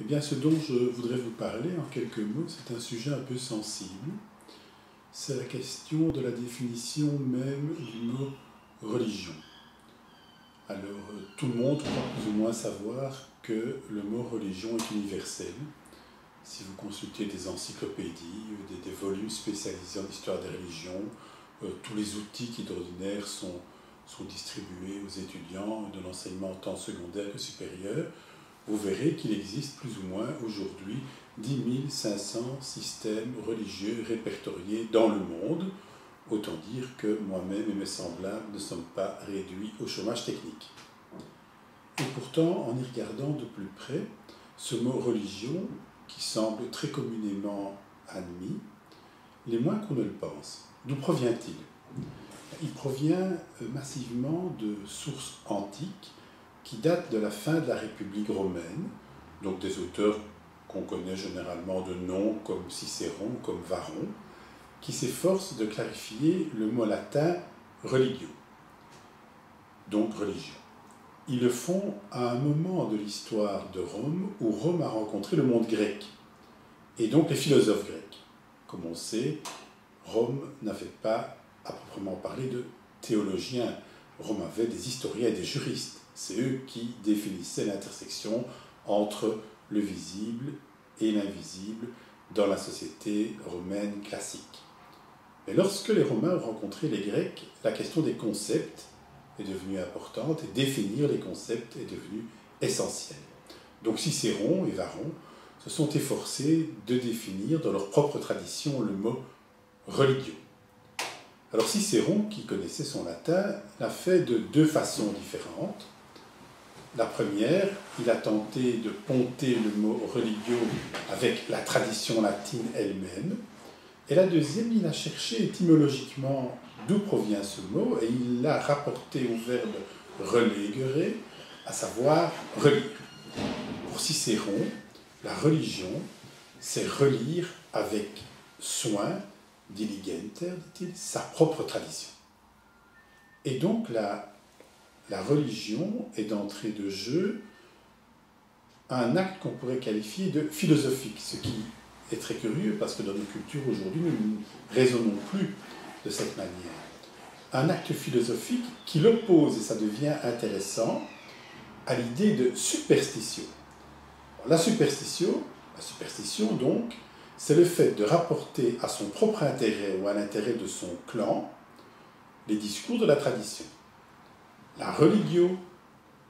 Eh bien, ce dont je voudrais vous parler en quelques mots, c'est un sujet un peu sensible. C'est la question de la définition même du mot religion. Alors, tout le monde croit plus ou moins savoir que le mot religion est universel. Si vous consultez des encyclopédies, des volumes spécialisés en histoire des religions, tous les outils qui d'ordinaire sont distribués aux étudiants de l'enseignement tant secondaire que supérieur, vous verrez qu'il existe plus ou moins aujourd'hui 10 500 systèmes religieux répertoriés dans le monde. Autant dire que moi-même et mes semblables ne sommes pas réduits au chômage technique. Et pourtant, en y regardant de plus près, ce mot religion, qui semble très communément admis, l'est moins qu'on ne le pense. D'où provient-il ? Il provient massivement de sources antiques qui datent de la fin de la République romaine, donc des auteurs qu'on connaît généralement de noms comme Cicéron, comme Varron, qui s'efforcent de clarifier le mot latin religio, donc religion. Ils le font à un moment de l'histoire de Rome où Rome a rencontré le monde grec, et donc les philosophes grecs. Comme on sait, Rome n'avait pas à proprement parler de théologiens. Rome avait des historiens et des juristes. C'est eux qui définissaient l'intersection entre le visible et l'invisible dans la société romaine classique. Mais lorsque les Romains ont rencontré les Grecs, la question des concepts est devenue importante et définir les concepts est devenu essentiel. Donc Cicéron et Varron se sont efforcés de définir dans leur propre tradition le mot religio. Alors Cicéron, qui connaissait son latin, l'a fait de deux façons différentes. La première, il a tenté de ponter le mot religio avec la tradition latine elle-même. Et la deuxième, il a cherché étymologiquement d'où provient ce mot et il l'a rapporté au verbe religere, à savoir relire. Pour Cicéron, la religion, c'est relire avec soin, diligenter, dit-il, sa propre tradition. Et donc la religion est d'entrée de jeu un acte qu'on pourrait qualifier de philosophique, ce qui est très curieux parce que dans nos cultures aujourd'hui, nous ne raisonnons plus de cette manière. Un acte philosophique qui l'oppose, et ça devient intéressant, à l'idée de superstition. La superstition donc, c'est le fait de rapporter à son propre intérêt ou à l'intérêt de son clan les discours de la tradition. La religio,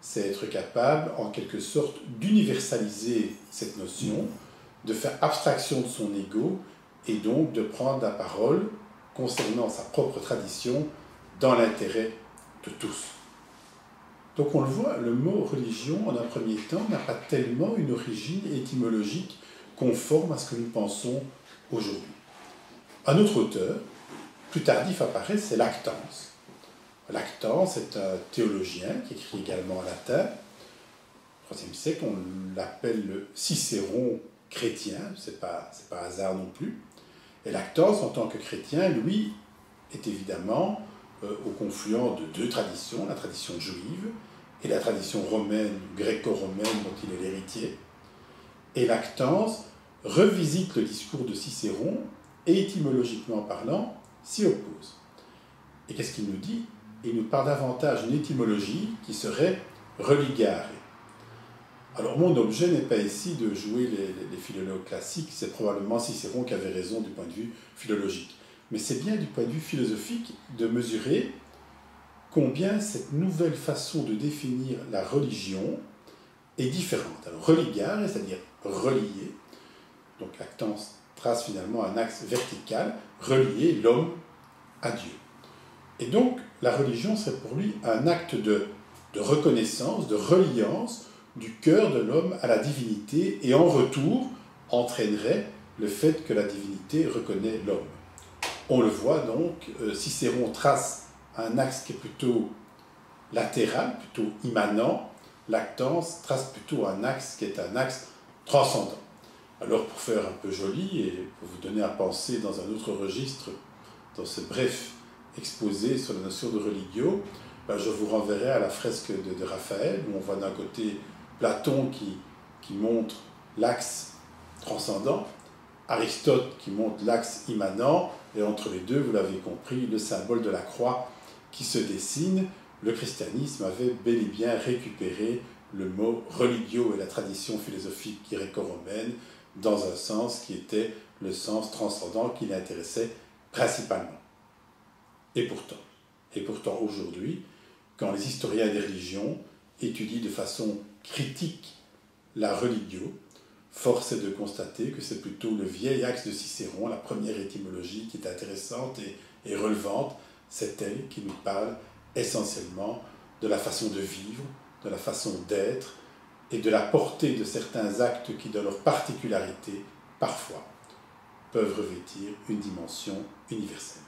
c'est être capable, en quelque sorte, d'universaliser cette notion, de faire abstraction de son ego et donc de prendre la parole concernant sa propre tradition dans l'intérêt de tous. Donc on le voit, le mot religion, en un premier temps, n'a pas tellement une origine étymologique conforme à ce que nous pensons aujourd'hui. Un autre auteur, plus tardif apparaît, c'est Lactance. Lactance est un théologien qui écrit également en latin. Au IIIe siècle, on l'appelle le Cicéron chrétien, c'est pas hasard non plus. Et Lactance, en tant que chrétien, lui, est évidemment au confluent de deux traditions, la tradition juive et la tradition romaine, gréco-romaine dont il est l'héritier. Et Lactance revisite le discours de Cicéron et étymologiquement parlant, s'y oppose. Et qu'est-ce qu'il nous dit ? Il nous parle davantage d'une étymologie qui serait religare. Alors mon objet n'est pas ici de jouer les philologues classiques, c'est probablement Cicéron qui avait raison du point de vue philologique. Mais c'est bien du point de vue philosophique de mesurer combien cette nouvelle façon de définir la religion est différente. Alors religare, c'est-à-dire relier, donc Lactance trace finalement un axe vertical, relier l'homme à Dieu. Et donc, la religion serait pour lui un acte de reconnaissance, de reliance du cœur de l'homme à la divinité et en retour entraînerait le fait que la divinité reconnaît l'homme. On le voit donc, Cicéron trace un axe qui est plutôt latéral, plutôt immanent, Lactance trace plutôt un axe qui est un axe transcendant. Alors pour faire un peu joli et pour vous donner à penser dans un autre registre, dans ce bref exposé sur la notion de religio, je vous renverrai à la fresque de Raphaël, où on voit d'un côté Platon qui montre l'axe transcendant, Aristote qui montre l'axe immanent, et entre les deux, vous l'avez compris, le symbole de la croix qui se dessine. Le christianisme avait bel et bien récupéré le mot religio et la tradition philosophique gréco-romaine dans un sens qui était le sens transcendant qui l'intéressait principalement. Et pourtant aujourd'hui, quand les historiens des religions étudient de façon critique la religio, force est de constater que c'est plutôt le vieil axe de Cicéron, la première étymologie qui est intéressante et relevante, c'est elle qui nous parle essentiellement de la façon de vivre, de la façon d'être et de la portée de certains actes qui, dans leur particularité, parfois, peuvent revêtir une dimension universelle.